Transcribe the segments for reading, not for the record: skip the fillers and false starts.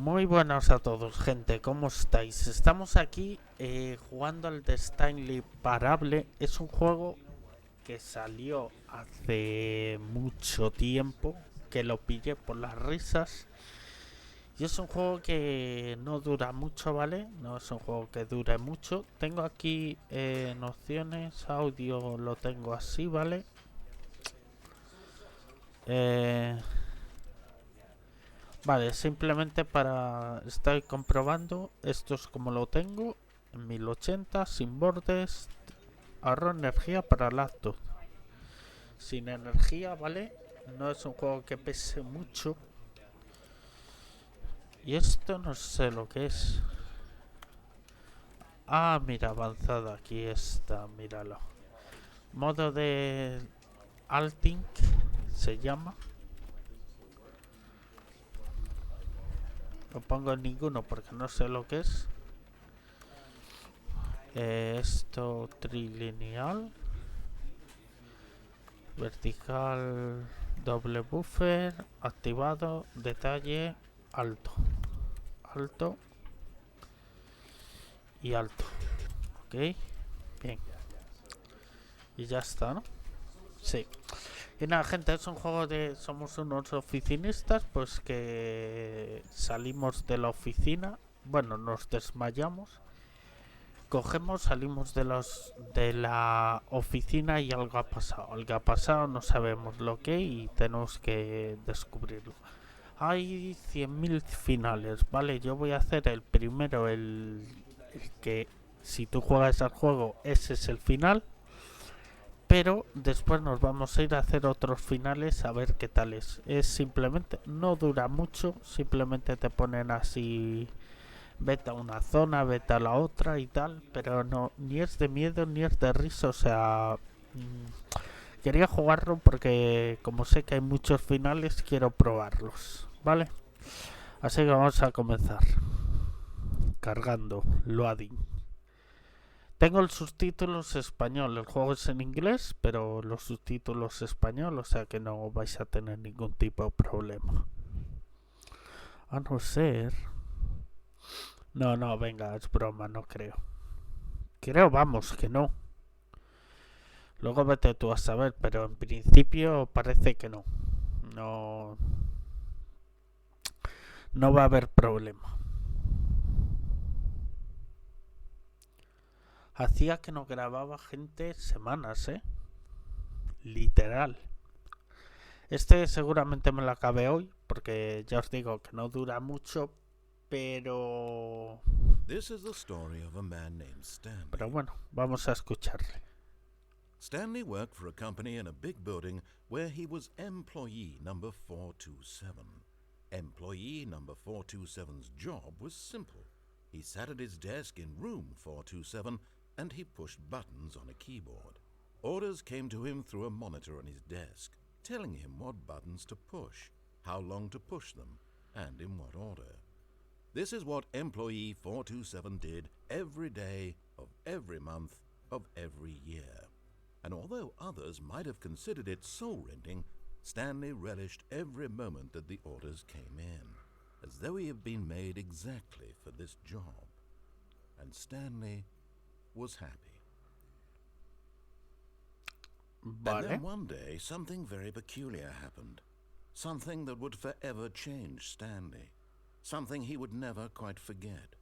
Muy buenas a todos, gente, ¿cómo estáis? Estamos aquí jugando al de Stanley Parable. Es un juego que salió hace mucho tiempo, que lo pillé por las risas. Y es un juego que no dura mucho, ¿vale? No es un juego que dure mucho. Tengo aquí nociones, audio lo tengo así, ¿vale? Eh, Vale, simplemente para estar comprobando, esto es como lo tengo, en 1080, sin bordes, ahorro energía para laptop. Sin energía, ¿vale? No es un juego que pese mucho. Y esto no sé lo que es. Ah, mira, avanzada, aquí está, míralo. Modo de Alting se llama. No pongo en ninguno porque no sé lo que es. Esto trilineal. Vertical, doble buffer, activado, detalle, alto. Alto y alto. Ok, bien. Y ya está, ¿no? Sí. Y nada, gente, es un juego de... Somos unos oficinistas, pues que salimos de la oficina. Bueno, nos desmayamos. Cogemos, salimos de la oficina y algo ha pasado. Algo ha pasado, no sabemos lo que y tenemos que descubrirlo. Hay 100.000 finales, ¿vale? Yo voy a hacer el primero, el que si tú juegas al juego, ese es el final. Pero después nos vamos a ir a hacer otros finales a ver qué tal es. Es simplemente, no dura mucho, simplemente te ponen así, vete a una zona, vete a la otra y tal, pero no, ni es de miedo ni es de risa, o sea, quería jugarlo porque como sé que hay muchos finales, quiero probarlos, ¿vale? Así que vamos a comenzar. Cargando, loading. Tengo el subtítulos español, el juego es en inglés, pero los subtítulos español, o sea que no vais a tener ningún tipo de problema. A no ser... No, no, venga, es broma, no creo. Creo, vamos, que no. Luego vete tú a saber, pero en principio parece que no. No, no va a haber problema. Hacía que no grababa gente semanas, literal. Este seguramente me lo acabé hoy, porque ya os digo que no dura mucho, pero... This is the story of a man named Stanley. Pero bueno, vamos a escucharle. Stanley worked for a company in a big building where he was employee number 427. Employee number 427's job was simple. He sat at his desk in room 427 and he pushed buttons on a keyboard. Orders came to him through a monitor on his desk, telling him what buttons to push, how long to push them, and in what order. This is what employee 427 did every day of every month of every year. And although others might have considered it soul-rending, Stanley relished every moment that the orders came in, as though he had been made exactly for this job. And Stanley was happy. Vale. And then one day, something very peculiar happened. Something that would forever change Stanley. Something he would never quite forget.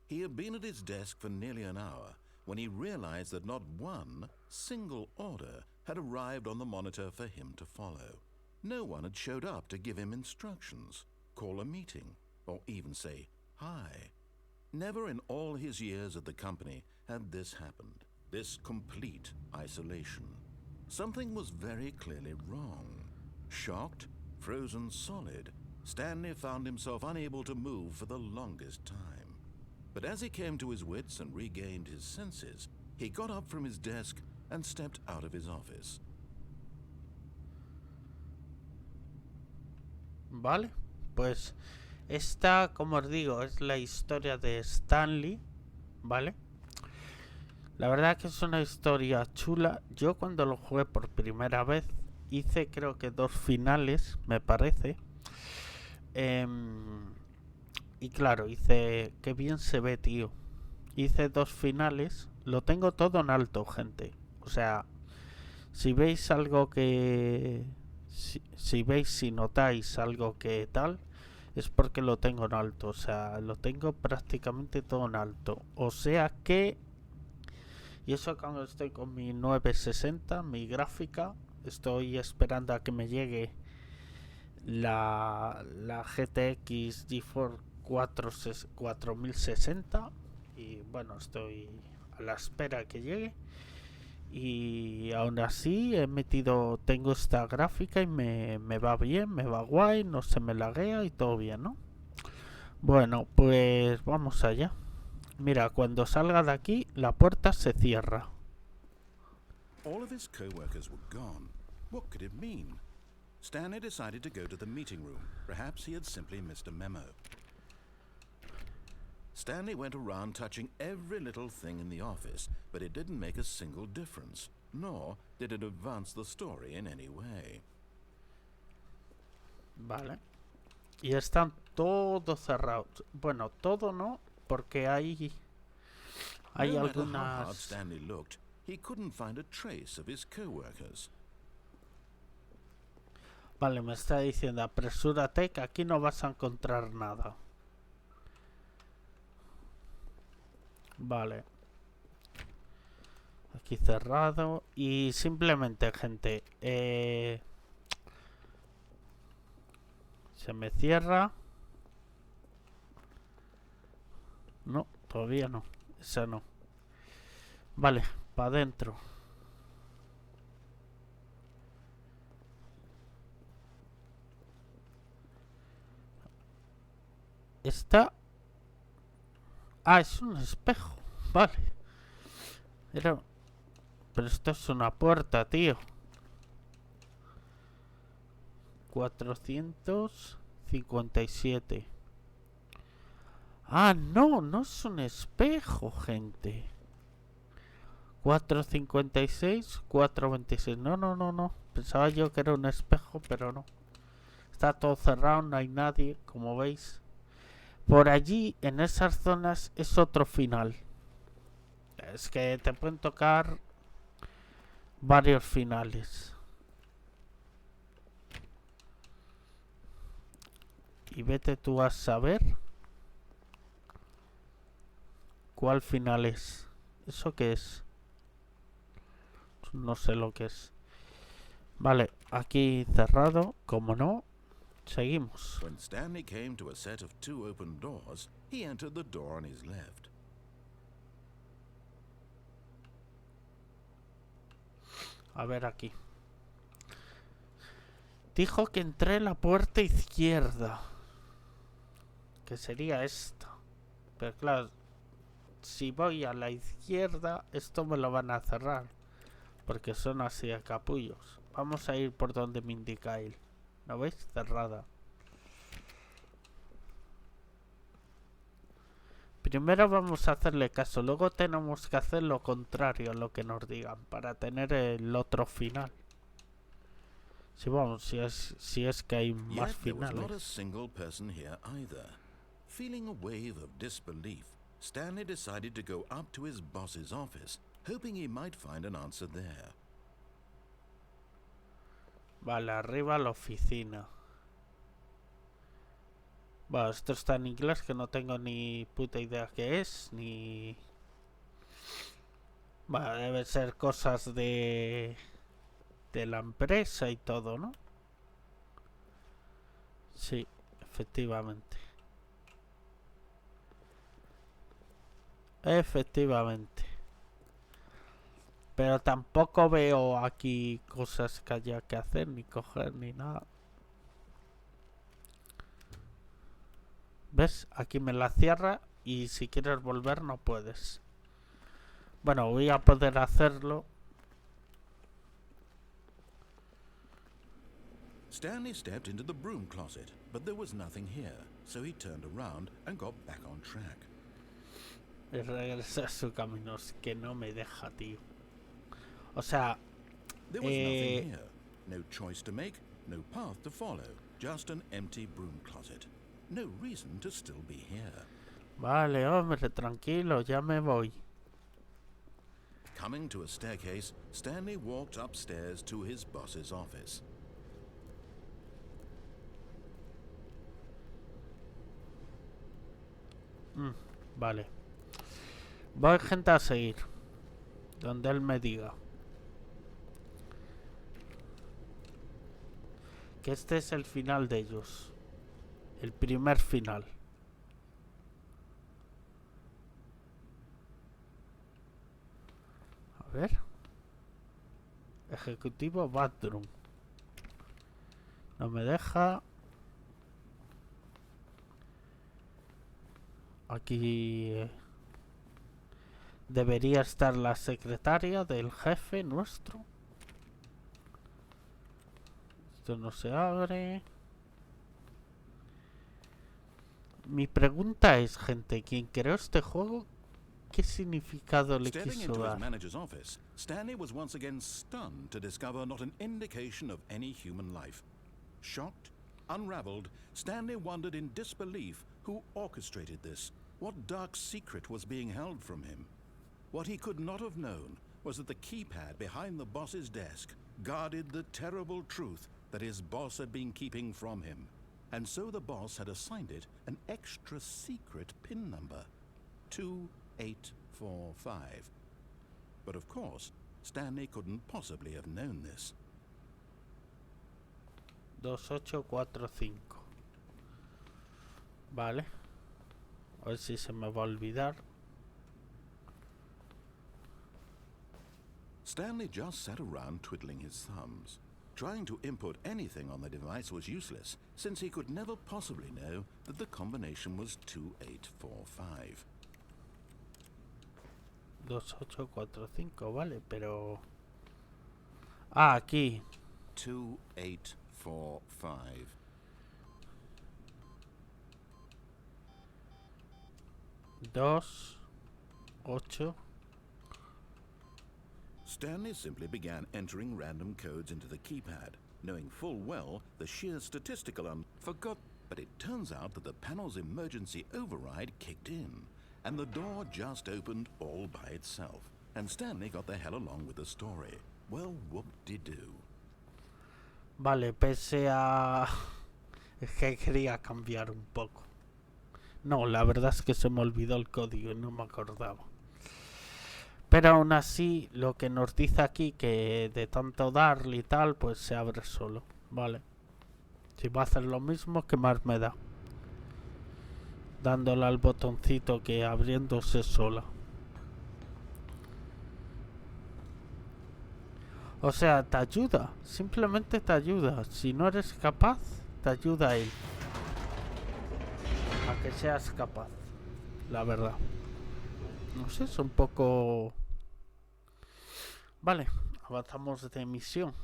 He had been at his desk for nearly an hour when he realized that not one single order had arrived on the monitor for him to follow. No one had showed up to give him instructions, call a meeting, or even say hi. Never in all his years at the company had this happened, this complete isolation. Something was very clearly wrong. Shocked, frozen solid, Stanley found himself unable to move for the longest time. But as he came to his wits and regained his senses, he got up from his desk and stepped out of his office. Vale, pues esta, como os digo, es la historia de Stanley, ¿vale? La verdad que es una historia chula. Yo cuando lo jugué por primera vez hice creo que 2 finales, me parece. Y claro, hice... Qué bien se ve, tío. Hice 2 finales. Lo tengo todo en alto, gente. O sea, si veis algo que... si notáis algo que tal, es porque lo tengo en alto. O sea, lo tengo prácticamente todo en alto. O sea que... Y eso cuando estoy con mi 960, mi gráfica, estoy esperando a que me llegue la GTX GeForce 4060 y bueno, estoy a la espera que llegue y aún así tengo esta gráfica y me va bien, me va guay, no se me laguea y todo bien, ¿no? Bueno, pues vamos allá. Mira, cuando salga de aquí la puerta se cierra. All of his co-workers were gone. What could it mean? Stanley decided to go to the meeting room. Perhaps he had simply missed a memo. Stanley went around touching every little thing in the office, but it didn't make a single difference, nor did it advance the story in any way. Vale. Y están todos cerrados. Bueno, todo no, porque hay No matter how hard algunas... Stanley looked, he couldn't find a trace of his co-workers. Vale, me está diciendo, apresúrate que aquí no vas a encontrar nada. Vale. Aquí cerrado. Y simplemente, gente, se me cierra. No, todavía no. Esa no. Vale, para adentro. Está... Ah, es un espejo. Vale. Era... Pero esto es una puerta, tío. 457. Ah, no, no es un espejo, gente. 456, 426. No, no, no, no. Pensaba yo que era un espejo, pero no. Está todo cerrado, no hay nadie, como veis. Por allí, en esas zonas, es otro final. Es que te pueden tocar varios finales. Y vete tú a saber cuál final es. ¿Eso qué es? No sé lo que es. Vale, aquí cerrado, como no. Seguimos. When Stanley came to a set of 2 open doors, he entered the door on his left. A ver aquí. Dijo que entré en la puerta izquierda. Que sería esta. Pero claro, si voy a la izquierda, esto me lo van a cerrar. Porque son así de capullos. Vamos a ir por donde me indica él. ¿No veis? Cerrada. Primero vamos a hacerle caso. Luego tenemos que hacer lo contrario a lo que nos digan. Para tener el otro final. Si vamos, si es que hay más Yet there was not a finales. single person here either. Feeling a wave of disbelief, Stanley decided to go up to his boss's office, hoping he might find an answer there. Vale, arriba la oficina. Bueno, esto está en inglés que no tengo ni puta idea qué es, ni... Bueno, debe ser cosas de la empresa y todo, ¿no? Sí, efectivamente. Efectivamente. Pero tampoco veo aquí cosas que haya que hacer, ni coger, ni nada. ¿Ves? Aquí me la cierra y si quieres volver no puedes. Bueno, voy a poder hacerlo. Stanley stepped into the broom closet, but there was nothing here, so he turned around and got back on track. Y regresa a su camino. Es que no me deja, tío. O sea... There was nothing here. No choice to make, no path to follow, just an empty broom closet. no reason to still be here. Vale, hombre, tranquilo, ya me voy. Coming to a staircase, Stanley walked upstairs to his boss's office. Vale. Voy, gente, a seguir. Donde él me diga. Que este es el final de ellos. El primer final. A ver. Ejecutivo bathroom. No me deja. Aquí debería estar la secretaria del jefe nuestro. Esto no se abre. Mi pregunta es, gente, ¿quién creó este juego? ¿Qué significado le Stepping quiso into his dar? manager's office, Stanley was once again stunned to discover not an indication of any human life. Shocked, unraveled, Stanley wondered in disbelief who orchestrated this. What dark secret was being held from him? What he could not have known was that the keypad behind the boss's desk guarded the terrible truth that his boss had been keeping from him. And so the boss had assigned it an extra secret PIN number, 2845. But of course, Stanley couldn't possibly have known this. 2845. Vale. A ver si se me va a olvidar. Stanley just sat around twiddling his thumbs. Trying to input anything on the device was useless, since he could never possibly know that the combination was 2845. 2845, vale, pero... Ah, aquí. 2845. 2, 8. Stanley simply began entering random codes into the keypad, knowing full well the sheer statistical forgot. But it turns out that the panel's emergency override kicked in, and the door just opened all by itself. And Stanley got the hell along with the story. Well, whoop-de-doo. Vale, pese a... Es que quería cambiar un poco. No, la verdad es que se me olvidó el código y no me acordaba. Pero aún así, lo que nos dice aquí, que de tanto darle y tal, pues se abre solo. Vale. Si va a hacer lo mismo, ¿qué más me da? Dándole al botoncito que abriéndose sola. O sea, te ayuda. Simplemente te ayuda. Si no eres capaz, te ayuda a él. A que seas capaz. La verdad. No sé, es un poco... Vale, avanzamos de misión.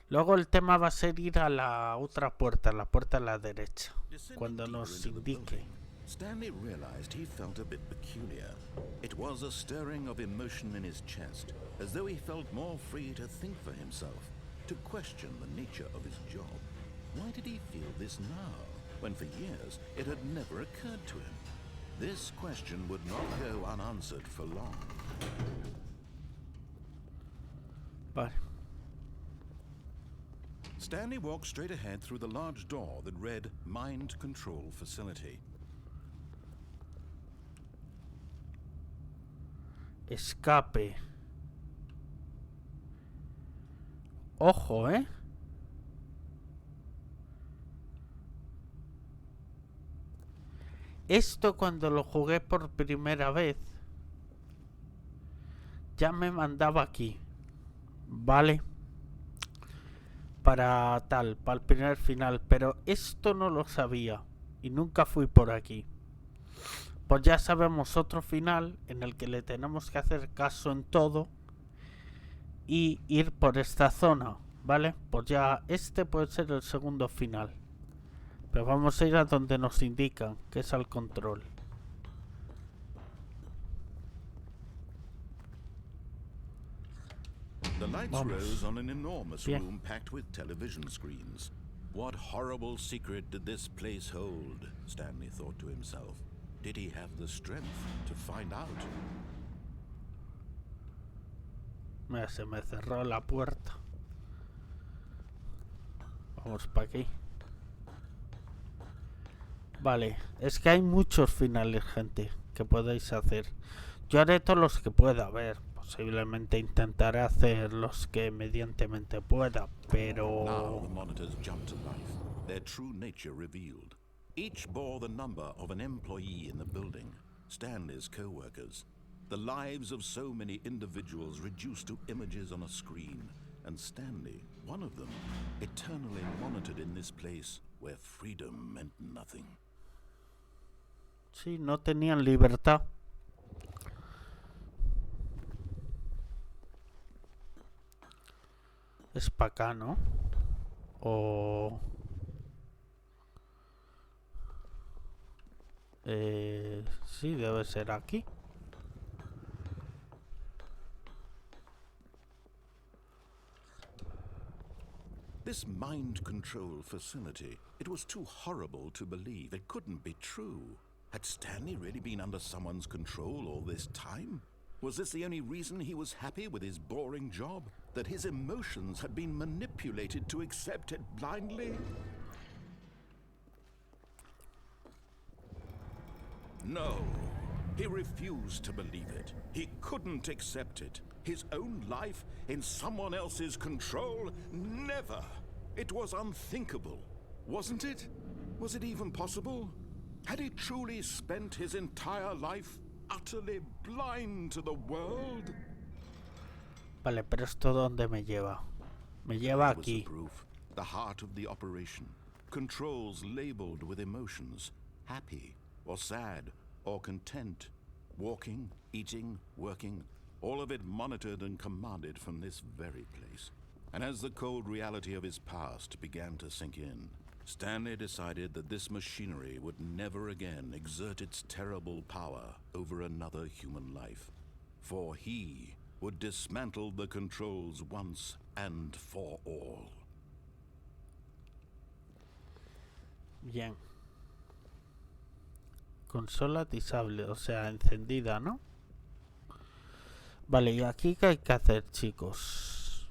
Luego el tema va a ser ir a la otra puerta, la puerta a la derecha, cuando nos indique. Stanley realized he felt a bit peculiar. It was a stirring of emotion in his chest, as though he felt more free to think for himself, to question the nature of his job. Why did he feel this now, when for years it had never occurred to him? This question would not go unanswered for long. Vale. Stanley walked straight ahead through the large door that read Mind Control Facility. Escape. Ojo, ¿eh? Esto cuando lo jugué por primera vez ya me mandaba aquí, ¿vale? Para tal, para el primer final, pero esto no lo sabía y nunca fui por aquí. Pues ya sabemos otro final en el que le tenemos que hacer caso en todo y ir por esta zona, ¿vale? Pues ya este puede ser el segundo final. Pero vamos a ir a donde nos indican, que es al control. The lights Vamos. rose on an enormous Bien. room packed with television screens. What horrible secret did this place hold? Stanley thought to himself. Did he have the strength to find out? Mira, se me cerró la puerta. Vamos para aquí. Vale, es que hay muchos finales, gente, que podéis hacer. Yo haré todos los que pueda. A ver, posiblemente intentaré hacer los que mediantemente pueda, Now pero... the monitors jumped to life, their true nature revealed. Each bore the number of an employee in the building, Stanley's co-workers. The lives of so many individuals reduced to images on a screen, and Stanley, one of them, eternally monitored in this place where freedom meant nothing. Sí, no tenían libertad. Es para acá, ¿no? O... sí, debe ser aquí. This mind control facility, it was too horrible to believe. It couldn't be true. Had Stanley really been under someone's control all this time? Was this the only reason he was happy with his boring job? That his emotions had been manipulated to accept it blindly? No. He refused to believe it. He couldn't accept it. His own life in someone else's control? Never. It was unthinkable. Wasn't it? Was it even possible? Had he truly spent his entire life utterly blind to the world? Vale, pero esto ¿dónde me lleva? Me lleva Here was the aquí. proof, the heart of the operation. Controls labeled with emotions, happy or sad or content. Walking, eating, working, all of it monitored and commanded from this very place. And as the cold reality of his past began to sink in, Stanley decided that this machinery would never again exert its terrible power over another human life. For he would dismantle the controls once and for all. Bien. Consola disable, o sea, encendida, ¿no? Vale, ¿y aquí qué hay que hacer, chicos?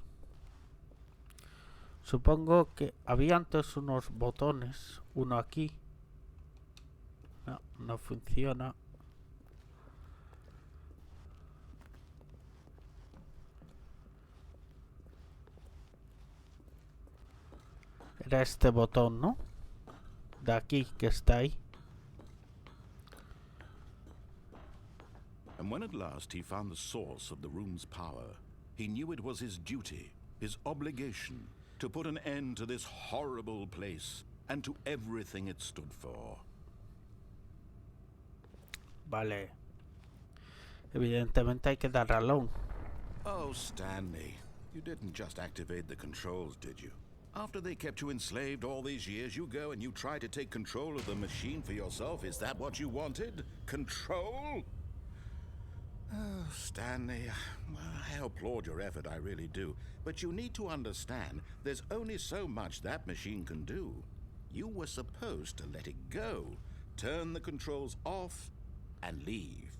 Supongo que había antes unos botones. Uno aquí. No, no funciona. Era este botón, ¿no? De aquí, que está ahí. And when at last he found the source of the room's power, he knew it was his duty, his obligation, to put an end to this horrible place and to everything it stood for. Vale. Evidentemente hay que dar alone. Oh, Stanley, you didn't just activate the controls, did you? After they kept you enslaved all these years, you go and you try to take control of the machine for yourself. Is that what you wanted? Control? Oh, Stanley, well, I applaud your effort, I really do. But you need to understand, there's only so much that machine can do. You were supposed to let it go, turn the controls off, and leave.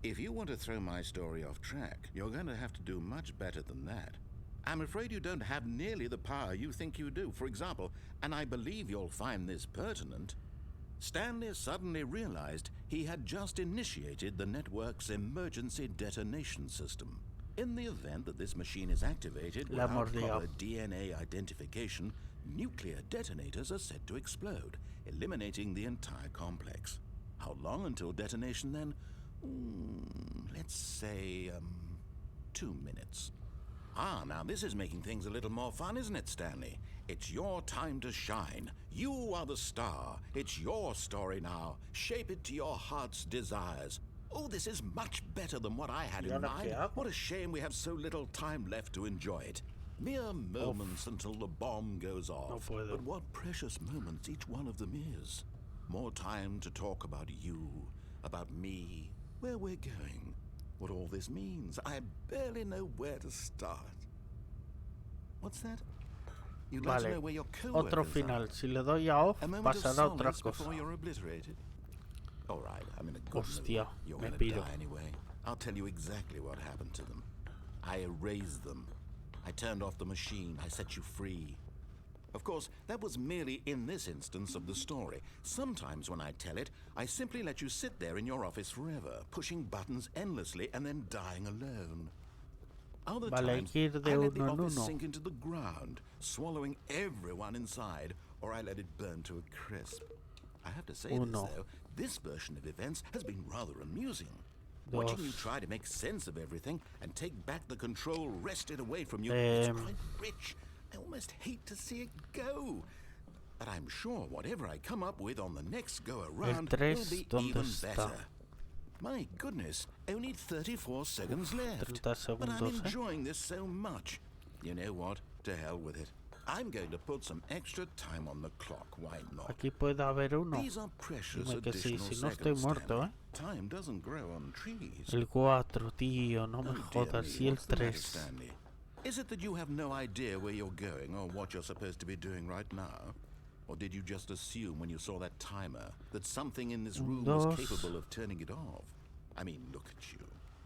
If you want to throw my story off track, you're going to have to do much better than that. I'm afraid you don't have nearly the power you think you do. For example, and I believe you'll find this pertinent, Stanley suddenly realized he had just initiated the network's emergency detonation system. In the event that this machine is activated La without mordió. proper DNA identification, nuclear detonators are said to explode, eliminating the entire complex. How long until detonation then? Let's say, 2 minutes. Ah, now this is making things a little more fun, isn't it, Stanley? It's your time to shine. You are the star. It's your story now. Shape it to your heart's desires. Oh, this is much better than what I had in mind. What a shame we have so little time left to enjoy it. Mere moments until the bomb goes off. puedo. But what precious moments each one of them is. More time to talk about you, about me, where we're going, what all this means. I barely know where to start. What's that? You'd like to Vale, know where your otro coworkers final. are. Si le doy a off, A moment of pasará otra silence cosa. before you're obliterated. All right, I'm in a good Hostia, mood. You're me gonna piro. die anyway. I'll tell you exactly what happened to them. I erased them. I turned off the machine. I set you free. Of course, that was merely in this instance of the story. Sometimes when I tell it, I simply let you sit there in your office forever, pushing buttons endlessly and then dying alone. Other Vale, times, hay que ir de I let the uno en office uno. sink into the ground, swallowing everyone inside, or I let it burn to a crisp. I have to say this, though, this version of events has been rather amusing. Watching you try to make sense of everything and take back the control wrested away from you is quite rich. I almost hate to see it go. But I'm sure whatever I come up with on the next go around will be even better. My goodness, only 34 seconds left. 30 But I'm segundos, enjoying this so much. You know what? To hell with it. I'm going to put some extra time on the clock. Why not? Aquí puede haber uno. These are precious Dime que sí, additional si no estoy seconds, muerto, Stanley. Time doesn't grow on trees. El 4, tío, no me Oh, dear jodas. me, Y el what's the matter, 3. Stanley? Is it that you have no idea where you're going or what you're supposed to be doing right now? Or did you just assume when you saw that timer that something in this room was capable of turning it off? I mean, look at you.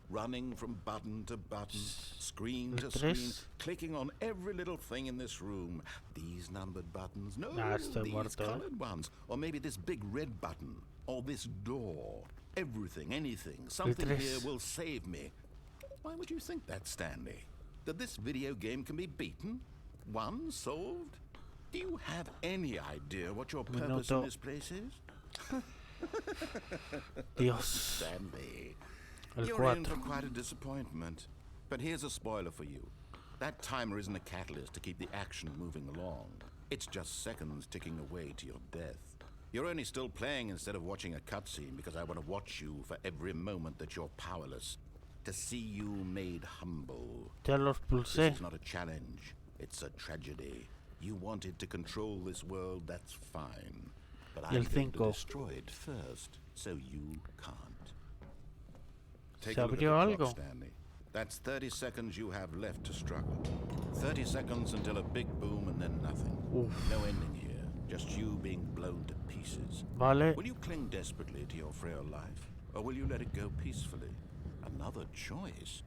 Running from button to button, screen to screen, clicking on every little thing in this room. These numbered buttons, no, these colored ones. Or maybe this big red button, or this door. Everything, anything, something here will save me. Why would you think that, Stanley? That this video game can be beaten? Won? Solved? Do you have any idea what your purpose in this place is? Dios. Stanley, El you're in 4. for quite a disappointment. But here's a spoiler for you. That timer isn't a catalyst to keep the action moving along. It's just seconds ticking away to your death. You're only still playing instead of watching a cutscene because I want to watch you for every moment that you're powerless. To see you made humble. Ya los pulsé. This is not a challenge. It's a tragedy. You wanted to control this world, that's fine. But I'm going to destroy it first, so you can't. Take a look at the clock, Stanley. That's 30 seconds you have left to struggle. 30 seconds until a big boom and then nothing. No ending here. Just you being blown to pieces. Vale. Will you cling desperately to your frail life? Or will you let it go peacefully? Another choice.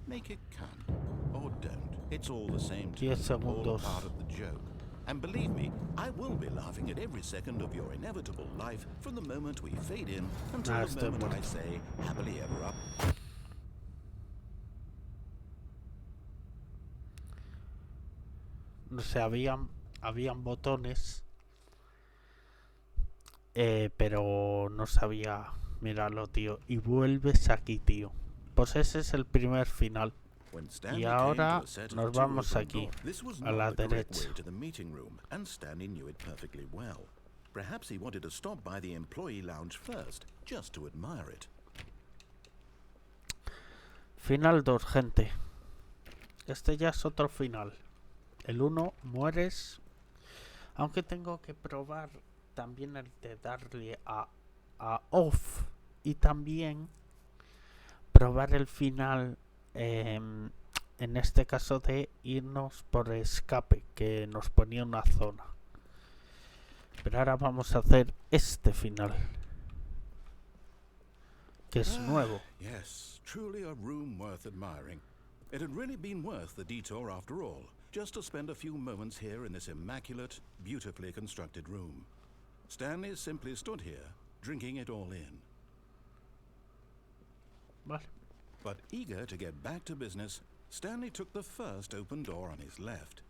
Make it count. Or don't. It's all the same to me. All part of the joke. And believe me, I will be laughing at every second of your inevitable life from the moment we fade in until the moment I say, happily ever up. No sé, habían botones, pero no sabía mirarlo, tío. Y vuelves aquí, tío. Pues ese es el primer final. Y ahora nos vamos aquí, a la derecha. Final 2, gente. Este ya es otro final. El 1, mueres. Aunque tengo que probar también el de darle a off. Y también probar el final, en este caso de irnos por escape, que nos ponía una zona. Pero ahora vamos a hacer este final, que es nuevo. Yes, truly a room worth admiring. It had really been worth the detour after all, just to spend a few moments here in this immaculate, beautifully constructed room. Stanley simply stood here, drinking it all in. Vale. But eager to get back to business, Stanley took the first open door on his left.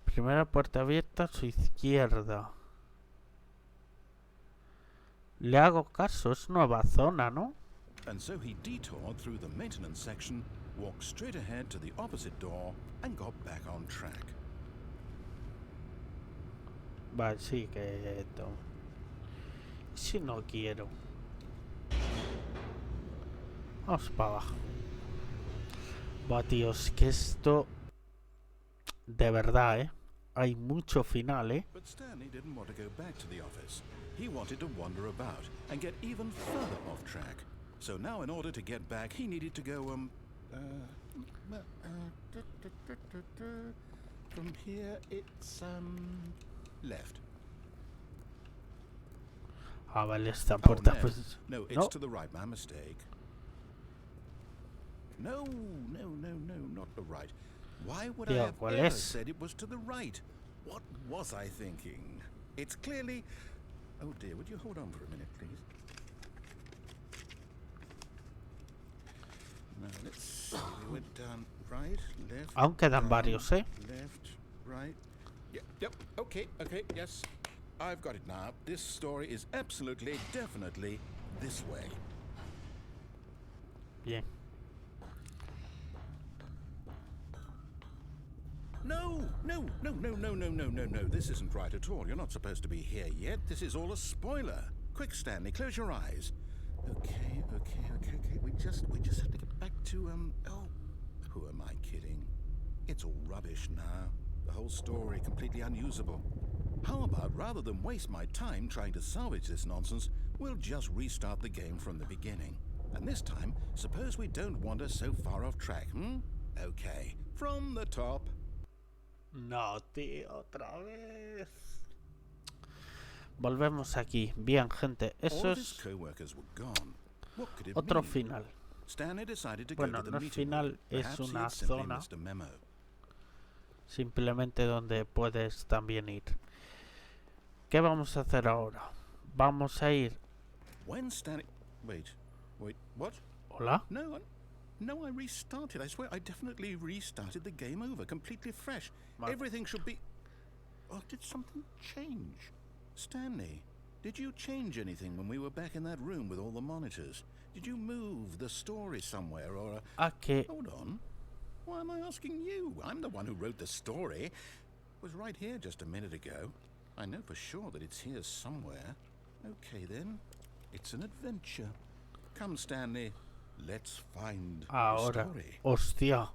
Primera puerta abierta a su izquierda. Le hago caso, es nueva zona, ¿no? And so he detoured through the maintenance section, walked straight ahead to the opposite door, and got back on track. Vale, sí que esto. Si no quiero. Vamos para abajo. Buah, tíos, que esto... De verdad, hay mucho final, But Stanley didn't want to go back to the office. He wanted to wander about and get even further off track. So now in order to get back, he needed to go, From here, it's left. Ah, vale, esta Oh, puerta no. pues... No, it's No. to the right. My mistake. No, not the right. Why would I Tío, have ¿cuál ever es? said it was to the right? What was I thinking? It's clearly... Oh dear, would you hold on for a minute, please? Now, let's see. We went down right, left... Aún quedan down, varios, ¿eh? Left, right... Yep, okay, yes. I've got it now. This story is absolutely, definitely this way. Bien. No. This isn't right at all. You're not supposed to be here yet. This is all a spoiler. Quick, Stanley, close your eyes. Okay. We just have to get back to, oh, who am I kidding? It's all rubbish now. The whole story completely unusable. How about, rather than waste my time trying to salvage this nonsense, we'll just restart the game from the beginning. And this time, suppose we don't wander so far off track, Okay, from the top. No, tío, otra vez. Volvemos aquí. Bien, gente, eso es otro final. Bueno, no es final, es una zona simplemente donde puedes también ir. ¿Qué vamos a hacer ahora? Vamos a ir... Wait, what? ¿Hola? No, I restarted. I swear, I definitely restarted the game over, completely fresh. Vale. Everything should be... Oh, did something change? Stanley, did you change anything when we were back in that room with all the monitors? Did you move the story somewhere or... que... Hold on. Why am I asking you? I'm the one who wrote the story. It was right here just a minute ago. I know for sure that it's here somewhere. Okay, then. It's an adventure. Come, Stanley. Let's find Ahora, the story. hostia.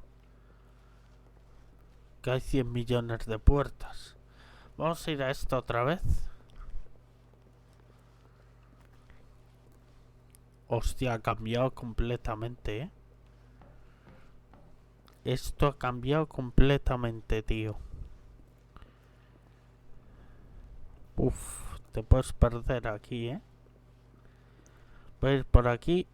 Que hay 100 millones de puertas. Vamos a ir a esto otra vez. Hostia, ha cambiado completamente, ¿eh? Esto ha cambiado completamente, tío. Uf, te puedes perder aquí, ¿eh? Voy a ir por aquí.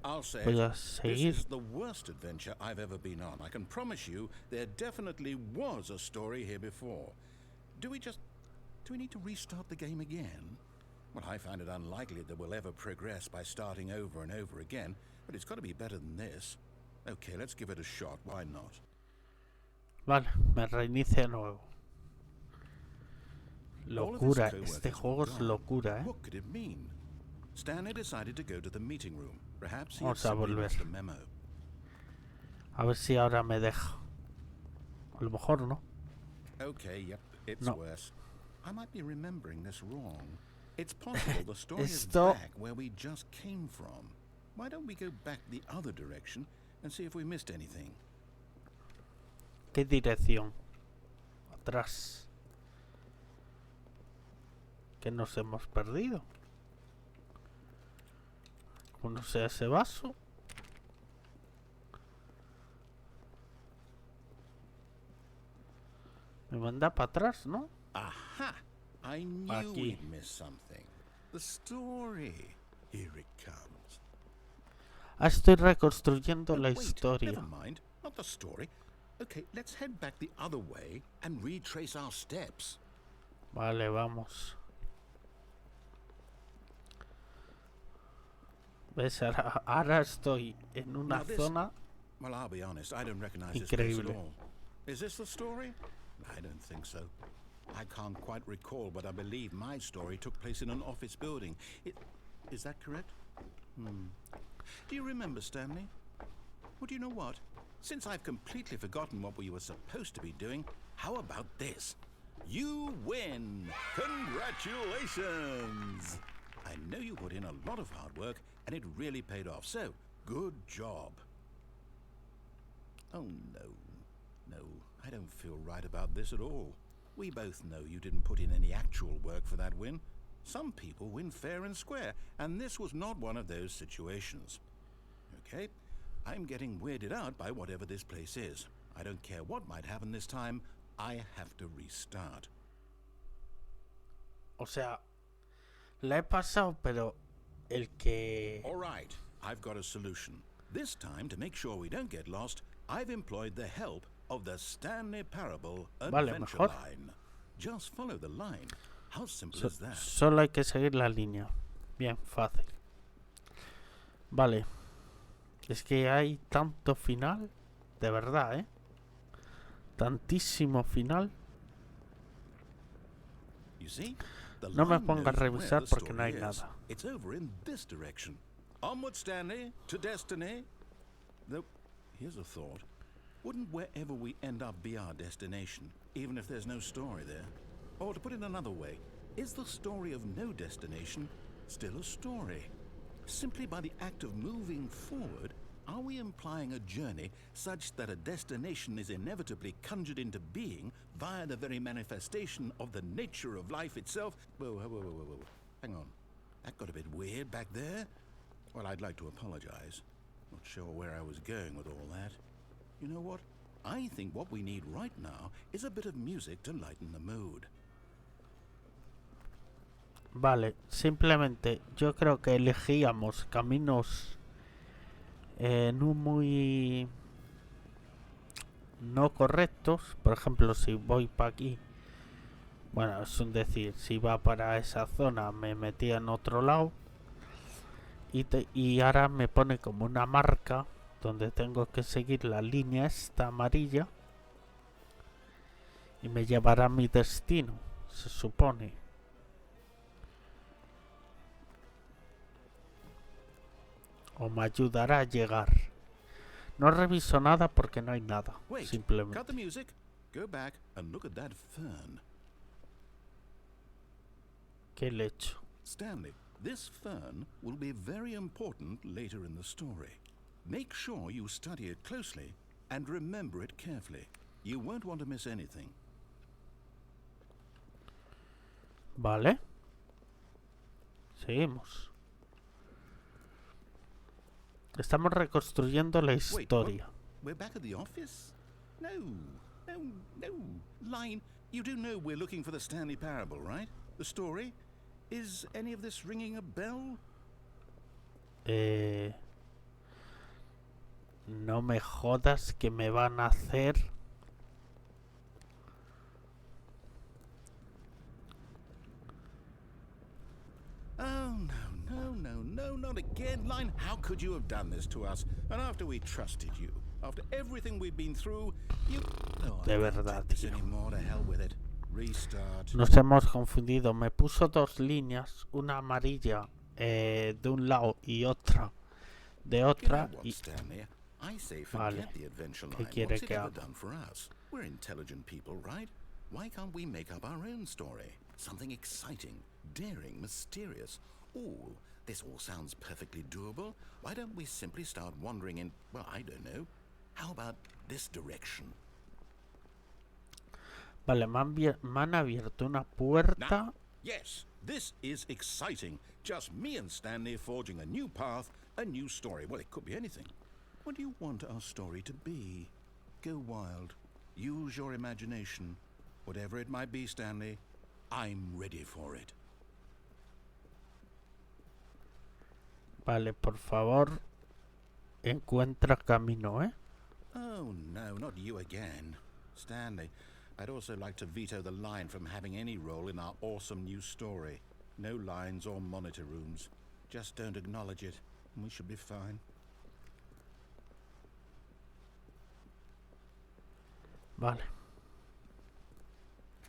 I'll say Voy a this seguir. is the worst adventure I've ever been on. I can promise you there definitely was a story here before. Do we need to restart the game again? Well, I find it unlikely that we'll ever progress by starting over and over again, but it's got to be better than this. Okay, let's give it a shot. Why not? Vale, me reinicio de nuevo. Locura, este juego es locura, ¿eh? What could it mean? Stanley decided to go to the meeting room. Perhaps he Vamos had a simply volver. missed a memo. A ver si ahora me deja. A lo mejor no. Okay, yep, it's No. worse. I might be remembering this wrong. It's possible the story is Esto- back where we just came from. Why don't we go back the other direction and see if we missed anything? ¿Qué dirección? Atrás. ¿Qué nos hemos perdido? ¿Cómo sea ese vaso? Me manda para atrás, ¿no? Aha! I knew Aquí. we'd missed something. The story. Here it comes. Ah, estoy reconstruyendo Oh, la wait, historia. never mind. Not the story. Okay, let's head back the other way and retrace our steps. Vale, vamos. ¿Ves? Ahora estoy en una Now this- zona... Well, I'll be honest, I don't recognize this place at Increíble. all. Is this the story? I don't think so. I can't quite recall, but I believe my story took place in an office building. Is that correct? Do you remember, Stanley? Well, do you know what? Since I've completely forgotten what we were supposed to be doing, how about this? You win! Congratulations! I know you put in a lot of hard work, and it really paid off, so good job. Oh, no, I don't feel right about this at all. We both know you didn't put in any actual work for that win, Some people win fair and square, and this was not one of those situations. Okay? I'm getting weirded out by whatever this place is. I don't care what might happen this time. I have to restart. O sea, la he pasado, pero el que... All right, I've got a solution. This time, to make sure we don't get lost, I've employed the help of the Stanley Parable adventure line. Just follow the line. How simple is that? Solo hay que seguir la línea. Bien, fácil. Vale. Es que hay tanto final. De verdad, tantísimo final. You see? No me ponga a revisar porque no hay nada. It's over in this direction. Onward, Stanley, to destiny. Though, here's a thought. Wouldn't wherever we end up be our destination, even if there's no story there? Or to put it another way, is the story of no destination still a story? Simply by the act of moving forward, are we implying a journey such that a destination is inevitably conjured into being via the very manifestation of the nature of life itself? Whoa. Hang on. That got a bit weird back there. Well, I'd like to apologize. Not sure where I was going with all that. You know what? I think what we need right now is a bit of music to lighten the mood. Vale, simplemente yo creo que elegíamos caminos no muy no correctos. Por ejemplo, si voy para aquí, bueno, es un decir, si va para esa zona me metía en otro lado y ahora me pone como una marca donde tengo que seguir la línea esta amarilla y me llevará a mi destino, se supone. O me ayudará a llegar. No reviso nada porque no hay nada. Wait, simplemente. Cut the music. Go back and look at that fern. ¿Qué le echo? Stanley, this fern will be very important later in the story. Make sure you study it closely and remember it carefully. You won't want to miss anything. Vale. Seguimos. Estamos reconstruyendo la historia. Wait, we're back at the office? No. Line, you do know we're looking for the Stanley Parable, right? The story? Is any of this ringing a bell? No me jodas que me van a hacer... Oh, no, not again. Line, how could you have done this to us? And after we trusted you, after everything we've been through, you... No, De verdad, tío. Anymore, to hell with it. Restart. Nos hemos confundido. Me puso dos líneas, una amarilla de un lado y otra de otra. Y... I say Vale. forget the adventure ¿Qué line. quiere What's it que ever haga? done for us? We're intelligent people, right? Why can't we make up our own story? Something exciting, daring, mysterious. Ooh, this all sounds perfectly doable. Why don't we simply start wandering in, well, I don't know. How about this direction? Vale, me han abierto una puerta. Now, yes, this is exciting. Just me and Stanley forging a new path, a new story. Well, it could be anything. What do you want our story to be? Go wild. Use your imagination. Whatever it might be, Stanley, I'm ready for it. Vale, por favor, encuentra camino, ¿eh? Oh, no, not you again. Stanley, I'd also like to veto the line from having any role in our awesome new story. No lines or monitor rooms. Just don't acknowledge it, and we should be fine. Vale.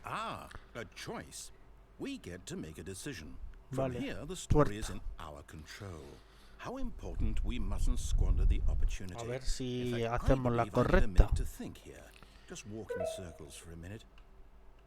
Ah, a choice. We get to make a decision. From Vale. here, the story Puerta. is in our control. How important we mustn't squander the opportunity. A ver si In fact, hacemos I la believe I need a correcta. minute to think here. Just walk in circles for a minute.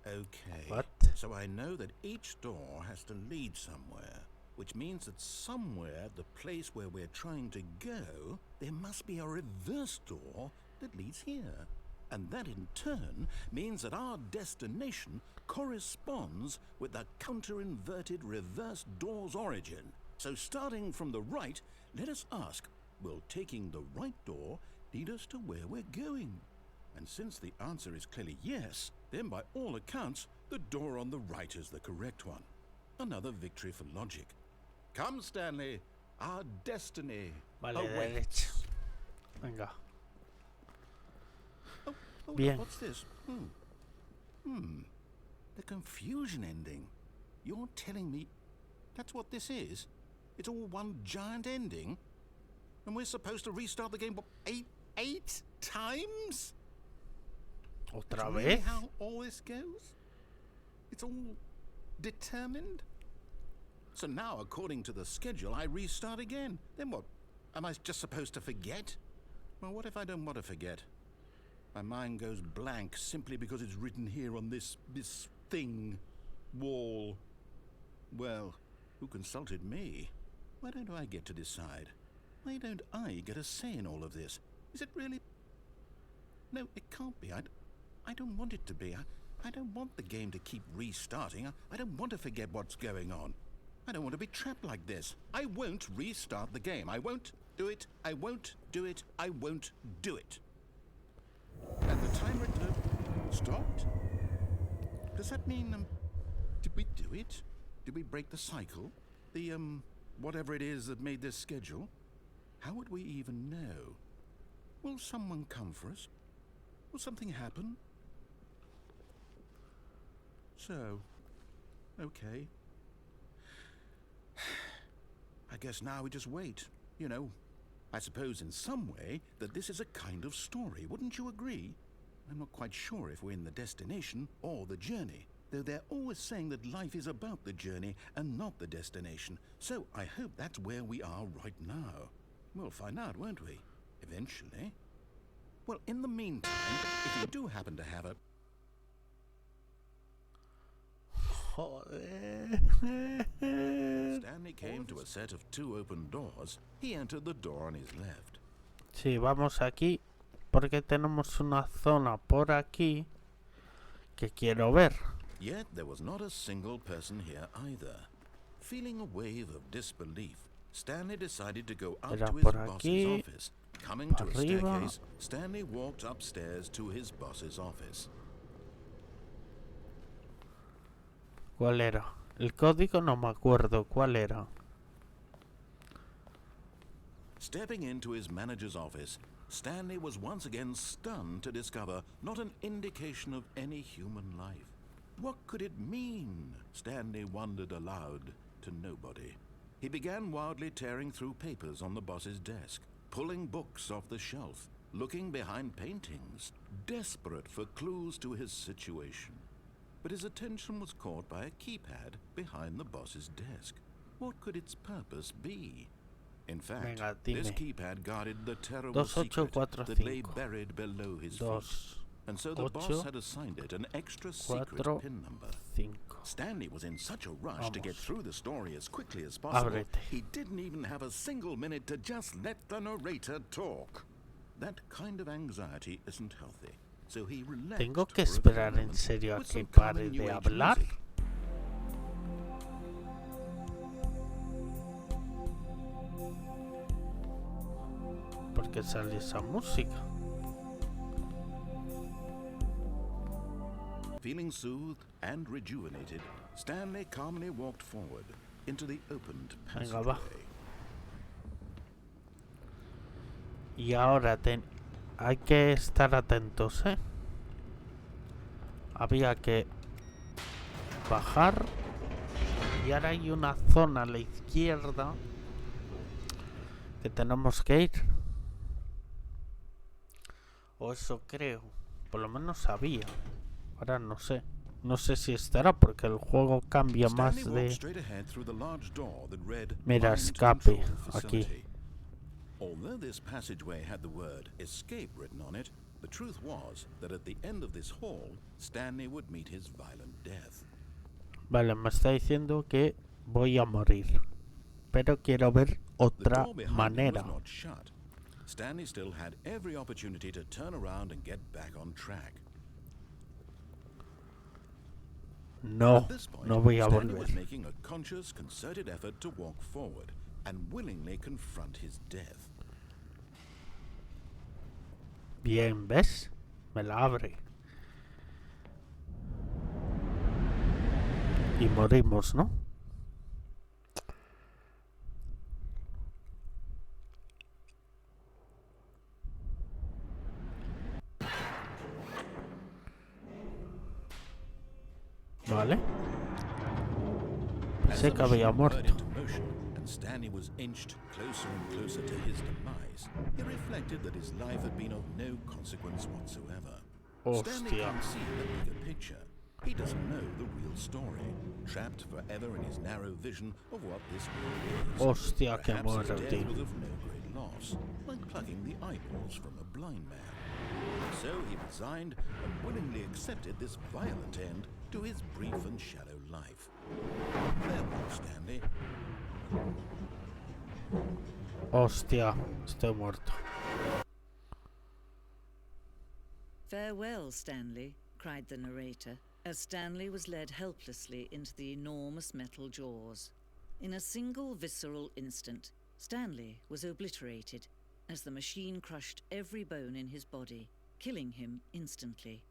Okay. What? So I know that each door has to lead somewhere, which means that somewhere, the place where we're trying to go, there must be a reverse door that leads here. And that in turn means that our destination corresponds with the counter-inverted reverse door's origin. So starting from the right, let us ask, will taking the right door lead us to where we're going? And since the answer is clearly yes, then by all accounts, the door on the right is the correct one. Another victory for logic. Come, Stanley, our destiny Vale, awaits. derecha. Venga. Oh, hold Bien. up, what's this? The confusion ending. You're telling me that's what this is? It's all one giant ending? And we're supposed to restart the game, what, eight times? ¿Otra That's vez? really how all this goes? It's all determined? So now, according to the schedule, I restart again. Then what? Am I just supposed to forget? Well, what if I don't want to forget? My mind goes blank simply because it's written here on this thing, wall. Well, who consulted me? Why don't I get to decide? Why don't I get a say in all of this? Is it really? No, it can't be. I don't want it to be. I don't want the game to keep restarting. I don't want to forget what's going on. I don't want to be trapped like this. I won't restart the game. I won't do it. I won't do it. I won't do it. And the timer stopped? Does that mean, did we do it? Did we break the cycle? The, whatever it is that made this schedule? How would we even know? Will someone come for us? Will something happen? So, okay. I guess now we just wait. You know, I suppose in some way that this is a kind of story, wouldn't you agree? I'm not quite sure if we're in the destination or the journey, though they're always saying that life is about the journey and not the destination. So I hope that's where we are right now. We'll find out, won't we? Eventually. Well, in the meantime, if you do happen to have a... Stanley came to a set of 2 open doors. He entered the door on his left. Sí, vamos aquí porque tenemos una zona por aquí que quiero ver. Yet there was not a single person here either. Feeling a wave of disbelief, Stanley decided to go up Era to his por boss's aquí, office. Coming to a arriba. staircase, Stanley walked upstairs to his boss's office. ¿Cuál era? El código no me acuerdo. ¿Cuál era? Stepping into his manager's office, Stanley was once again stunned to discover not an indication of any human life. What could it mean? Stanley wondered aloud to nobody. He began wildly tearing through papers on the boss's desk, pulling books off the shelf, looking behind paintings, desperate for clues to his situation. But his attention was caught by a keypad behind the boss's desk. What could its purpose be? In fact, Venga, this dime. keypad guarded the terrible 2, 8, 4, secret that lay 5. buried below his 2, feet. And so the 8, boss had assigned it an extra 4, secret pin number. 5. Stanley was in such a rush to get Vamos. through the story as quickly as possible. Ábrete. He didn't even have a single minute to just let the narrator talk. That kind of anxiety isn't healthy. So he relaxed ¿Tengo que for a few esperar en moments serio a with que some pare calming new de age hablar? music. ¿Por qué sale esa música? Feeling soothed and rejuvenated, Stanley calmly walked forward into the opened Venga, va. passageway. Y ahora hay que estar atentos, ¿eh? Había que bajar. Y ahora hay una zona a la izquierda que tenemos que ir. O eso creo. Por lo menos sabía. Ahora no sé. No sé si estará porque el juego cambia más Stanley walked de... straight ahead through the large door that read Mira, Mind escape, Control aquí. Facility. Although this passageway had the word escape written on it, the truth was that at the end of this hall, Stanley would meet his violent death. Vale, me está diciendo que voy a morir. Pero quiero ver The otra door behind him manera. was not shut. Stanley still had every opportunity to turn around and get back on track. No, At this point, no voy a Stanley volver. was making a conscious, concerted effort to walk forward and willingly confront his death. Bien, ¿ves? Me la abre. Y morimos, ¿no? Vale. As Pensé the que había machine muerto. whirred into motion and Stanley was inched closer and closer to his demise, he reflected that his life had been of no consequence whatsoever. Stanley Hostia. can't see the bigger picture. He doesn't know the real story, trapped forever in his narrow vision of what this world is. Hostia, que Perhaps his muero, death tío. was of no great loss, like plucking the eyeballs from a blind man. So he resigned and willingly accepted this violent end to his brief and shallow life. Farewell, Stanley. Hostia, estoy muerto. "Farewell, Stanley," cried the narrator, as Stanley was led helplessly into the enormous metal jaws. In a single visceral instant, Stanley was obliterated as the machine crushed every bone in his body, killing him instantly.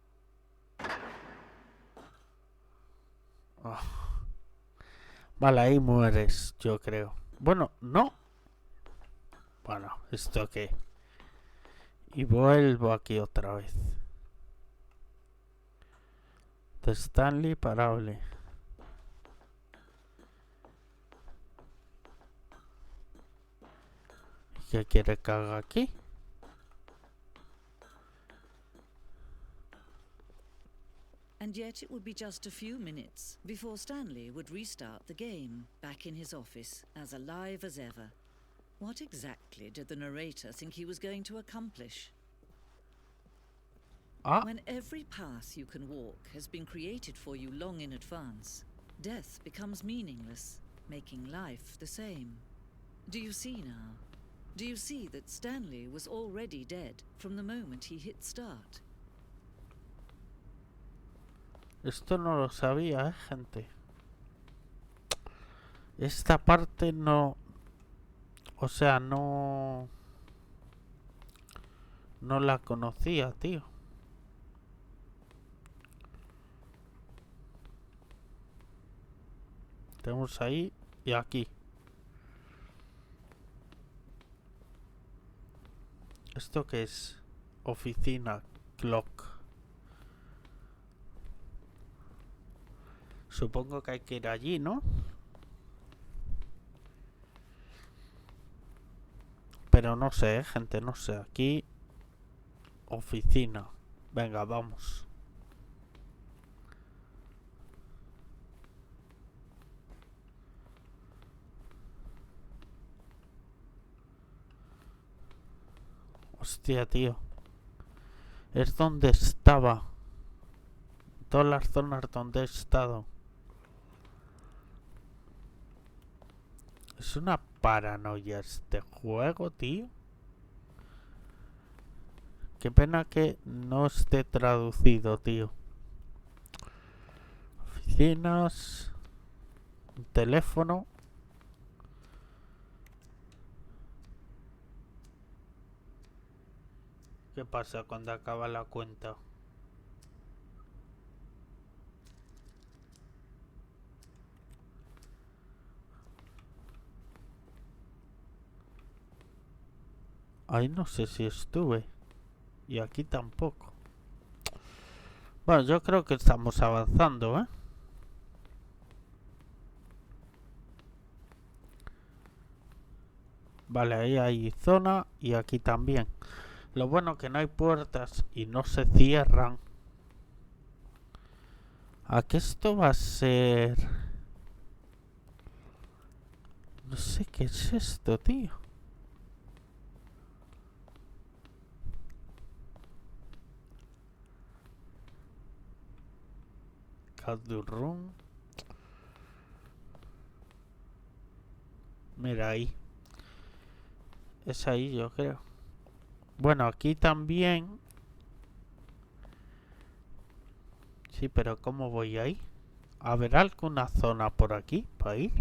Vale, ahí mueres, yo creo. Bueno, no. Bueno, ¿esto qué? Y vuelvo aquí otra vez. De Stanley Parable. ¿Qué quiere que haga aquí? And yet it would be just a few minutes before Stanley would restart the game, back in his office, as alive as ever. What exactly did the narrator think he was going to accomplish? Ah, When every path you can walk has been created for you long in advance, death becomes meaningless, making life the same. Do you see now? Do you see that Stanley was already dead from the moment he hit start? esto no lo sabía, gente. Esta parte no... O sea, no... No la conocía, tío. Tenemos ahí y aquí. ¿Esto qué es? Oficina, clock. Supongo que hay que ir allí, ¿no? Pero no sé, gente, no sé. Aquí, oficina. Venga, vamos. Hostia, tío. Es donde estaba. Todas las zonas donde he estado. Es una paranoia este juego, tío. Qué pena que no esté traducido, tío. Oficinas. Teléfono. ¿Qué pasa cuando acaba la cuenta? Ahí no sé si estuve. Y aquí tampoco. Bueno, yo creo que estamos avanzando, ¿eh? Vale, ahí hay zona y aquí también. Lo bueno que no hay puertas y no se cierran. ¿A qué esto va a ser? No sé qué es esto, tío. Room. Mira ahí. Es ahí, yo creo. Bueno, aquí también. Sí, pero ¿cómo voy ahí? ¿Habrá alguna zona por aquí para ir?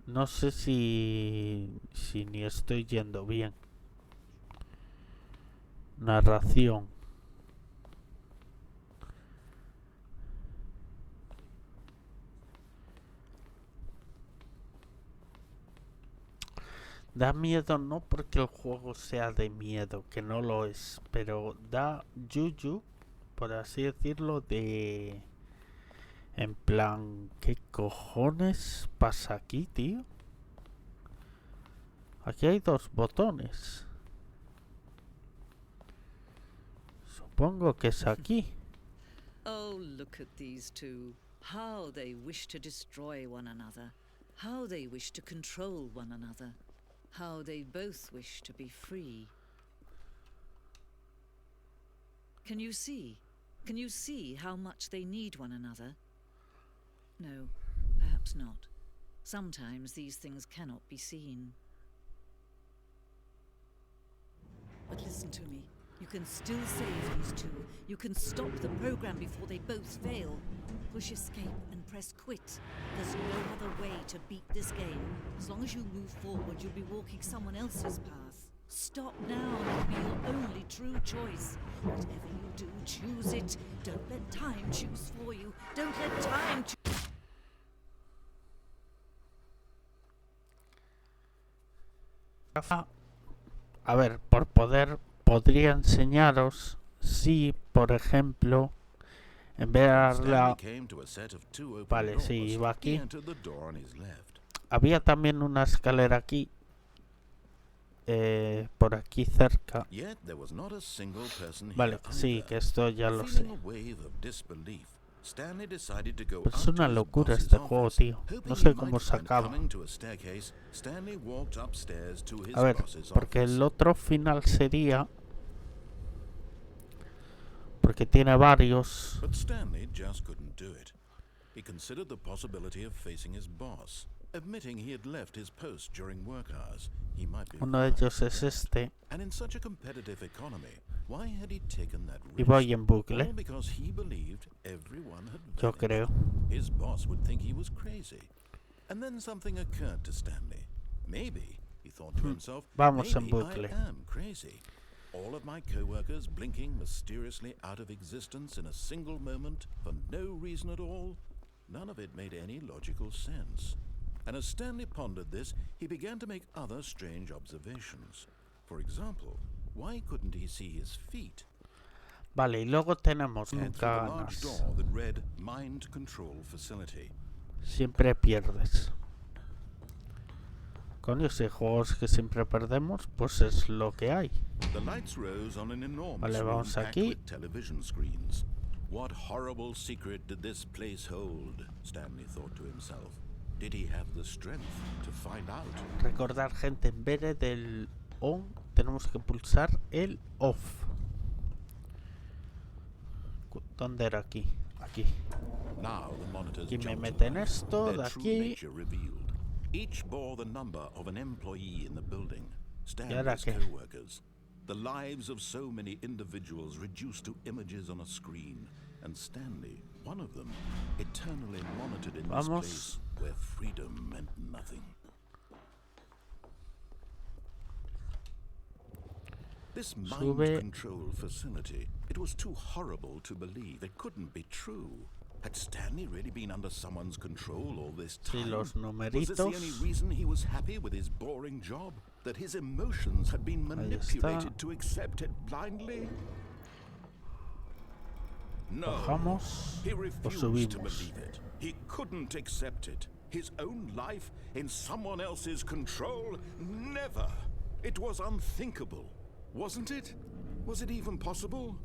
No sé si ni estoy yendo bien. Narración. Da miedo no porque el juego sea de miedo, que no lo es, pero da yuyu, por así decirlo, de... En plan, ¿qué cojones pasa aquí, tío? Aquí hay dos botones. Supongo que es aquí. Oh, look at these two. How they wish to destroy one another. How they wish to control one another. How they both wish to be free. Can you see? Can you see how much they need one another? No, perhaps not. Sometimes these things cannot be seen. But listen to me. You can still save these two. You can stop the program before they both fail. Push escape and press quit. There's no other way to beat this game. As long as you move forward, you'll be walking someone else's path. Stop now. It'll be your only true choice. Whatever you do, choose it. Don't let time choose for you. Don't let time choose. A ver, por poder, podría enseñaros si, por ejemplo, en vez de darle Vale, sí, iba aquí. Había también una escalera aquí, por aquí cerca. Vale, sí, que esto ya lo sé. Pero es una locura este juego, tío. No sé cómo se acaba. A ver, porque el otro final sería... Porque tiene varios. But Stanley just couldn't do it. He considered the possibility of facing his boss, admitting he had left his post during work hours. He might be Uno de ellos es este. And in such a competitive economy, why had he taken that risk? Y voy en bucle. All because he believed everyone had Yo vanished. creo. His boss would think he was crazy. And then something occurred to Stanley. Maybe, he thought to himself, Vamos en maybe bucle. I am crazy. All of my co-workers blinking mysteriously out of existence in a single moment for no reason at all. None of it made any logical sense. And as Stanley pondered this, he began to make other strange observations. For example, why couldn't he see his feet? Vale, y luego tenemos And nunca through a large ganas. door that read Mind Control Facility. Siempre pierdes. Coño, si hay juegos que siempre perdemos, pues es lo que hay. The lights rose on an enormous Vale, room vamos packed aquí. with television screens. What horrible secret did this place hold? Stanley thought to himself. Did he have the strength to find out? Recordar, gente, en vez del on, tenemos que pulsar el off. ¿Dónde era aquí? Aquí. Now the monitors Y me jumped to meten life, esto de their true aquí. nature revealed. Each bore the number of an employee in the building. ahora Stanley's qué? co-workers. The lives of so many individuals reduced to images on a screen. And Stanley, one of them, eternally monitored in this Vamos. place where freedom meant nothing. This Sube. mind control facility, it was too horrible to believe. It couldn't be true. Had Stanley really been under someone's control all this Sí, time? los Was this the only numeritos. reason he was happy with his boring job? That his emotions had been está. manipulated to accept it blindly? No, Bajamos he o refused to subimos. believe it. He couldn't accept it. His own life in someone else's control? Never. It was unthinkable, wasn't it? Was it even possible?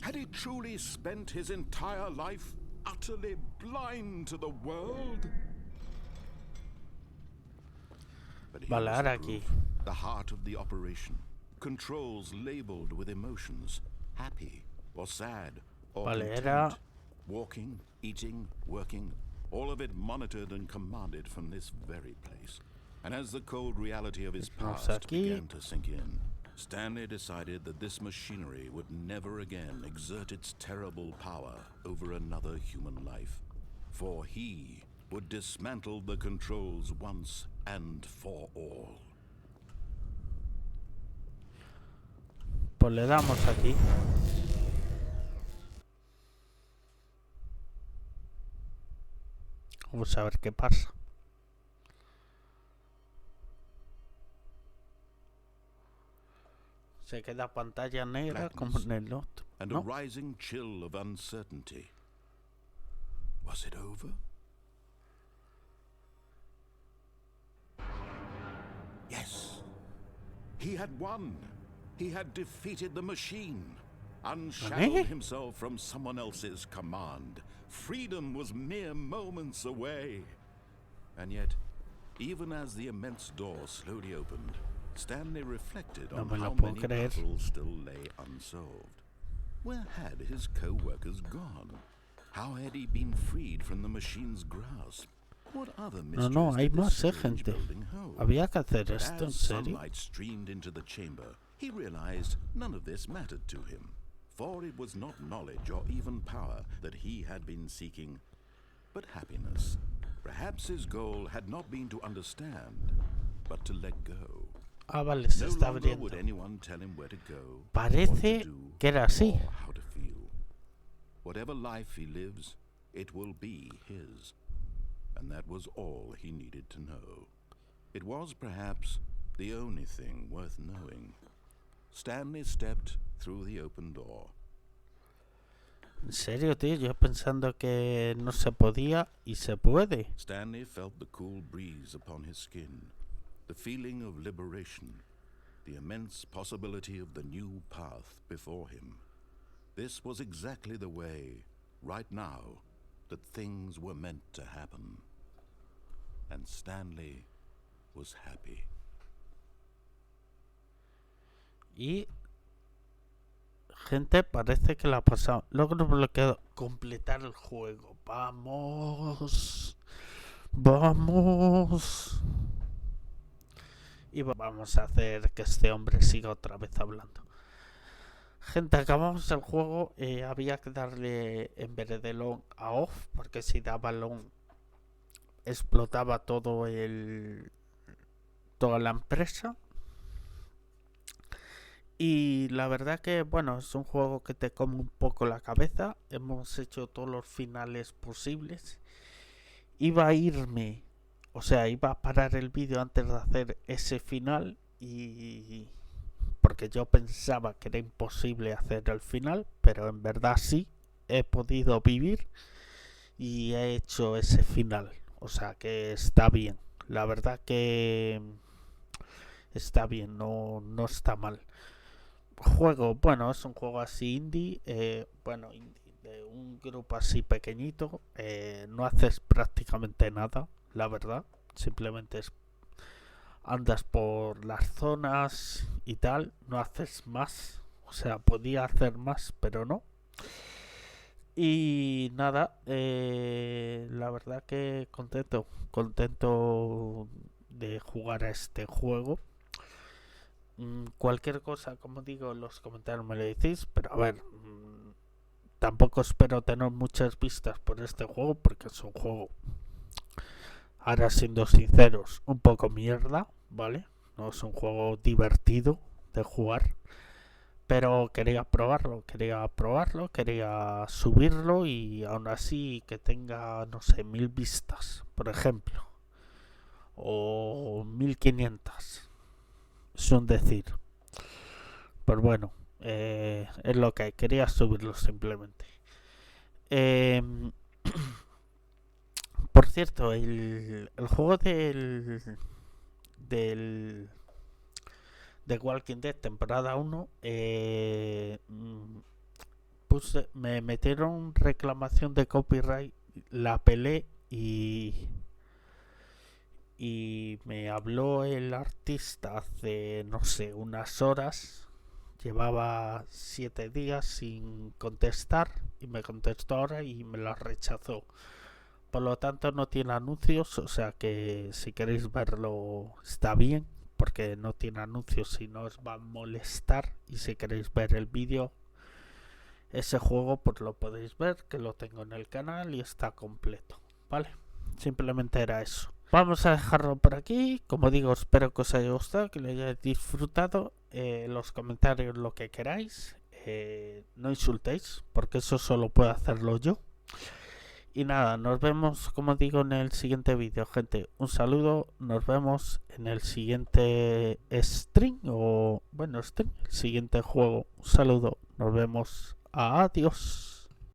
Had he truly spent his entire life utterly blind to the world? But here Vale, was ahora the aquí. proof, the heart of the operation. Controls labeled with emotions, happy or sad or Vale, content. era- Walking, eating, working, all of it monitored and commanded from this very place. And as the cold reality of his Vamos past aquí. began to sink in, Stanley decided that this machinery would never again exert its terrible power over another human life, for he would dismantle the controls once and for all. Pues le damos aquí. Vamos a ver qué pasa. Se queda pantalla negra como en el otro, and ¿no? a rising chill of uncertainty. Was it over? Yes. He had won. He had defeated the machine, unshackled himself from someone else's command. Freedom was mere moments away. And yet, even as the immense door slowly opened, Stanley reflected on how many puzzles still lay unsolved. Where had his co-workers gone? How had he been freed from the machine's grasp? What other mysteries hay did this más, strange gente. building hold? Había que hacer But esto, ¿en as serio? sunlight streamed into the chamber, he realized none of this mattered to him, for it was not knowledge or even power that he had been seeking, but happiness. Perhaps his goal had not been to understand, but to let go. Ah, vale, se No está longer abriendo. would anyone tell him where to go, Parece what to do, que era así. or how to feel. Whatever life he lives, it will be his. And that was all he needed to know. It was perhaps the only thing worth knowing. Stanley stepped through the open door. En serio, tío, yo pensando que no se podía y se puede. Stanley felt the cool breeze upon his skin, the feeling of liberation, the immense possibility of the new path before him. This was exactly the way, right now, that things were meant to happen. And Stanley was happy. Y gente, parece que la ha pasado. Logro bloqueado. Completar el juego. Vamos. Vamos. Y vamos a hacer que este hombre siga otra vez hablando. Gente, acabamos el juego. Había que darle en vez de long a off, porque si daba long explotaba toda la empresa. Y la verdad que, bueno, es un juego que te come un poco la cabeza. Hemos hecho todos los finales posibles. Iba a irme, o sea, iba a parar el vídeo antes de hacer ese final. Y porque yo pensaba que era imposible hacer el final, pero en verdad sí, he podido vivir y he hecho ese final. O sea que está bien. La verdad que está bien, no está mal. Juego, bueno, es un juego así indie, indie, de un grupo así pequeñito. No haces prácticamente nada, la verdad. Simplemente andas por las zonas y tal, no haces más. O sea, podía hacer más, pero no. Y nada, la verdad que contento de jugar a este juego. Cualquier cosa, como digo, en los comentarios me lo decís, pero a ver, tampoco espero tener muchas vistas por este juego, porque es un juego, ahora siendo sinceros, un poco mierda, ¿vale? No es un juego divertido de jugar. Pero quería probarlo, quería subirlo y aún así que tenga, no sé, 1000 vistas, por ejemplo. O 1500. Es un decir. Pero bueno, es lo que hay. Quería subirlo simplemente. Por cierto, el juego del The Walking Dead temporada 1 me metieron reclamación de copyright, la pelé y me habló el artista hace, no sé, unas horas. Llevaba 7 días sin contestar y me contestó ahora y me la rechazó. Por lo tanto no tiene anuncios, o sea que si queréis verlo está bien, porque porque no tiene anuncios y no os va a molestar. Y si queréis ver el vídeo, ese juego pues lo podéis ver, que lo tengo en el canal y está completo, ¿vale? Simplemente era eso. Vamos a dejarlo por aquí. Como digo, espero que os haya gustado, que lo hayáis disfrutado. Los comentarios lo que queráis. No insultéis, porque eso solo puedo hacerlo yo. Y nada, nos vemos, como digo, en el siguiente vídeo, gente. Un saludo, nos vemos en el siguiente stream, o bueno, stream, el siguiente juego. Un saludo, nos vemos. Adiós.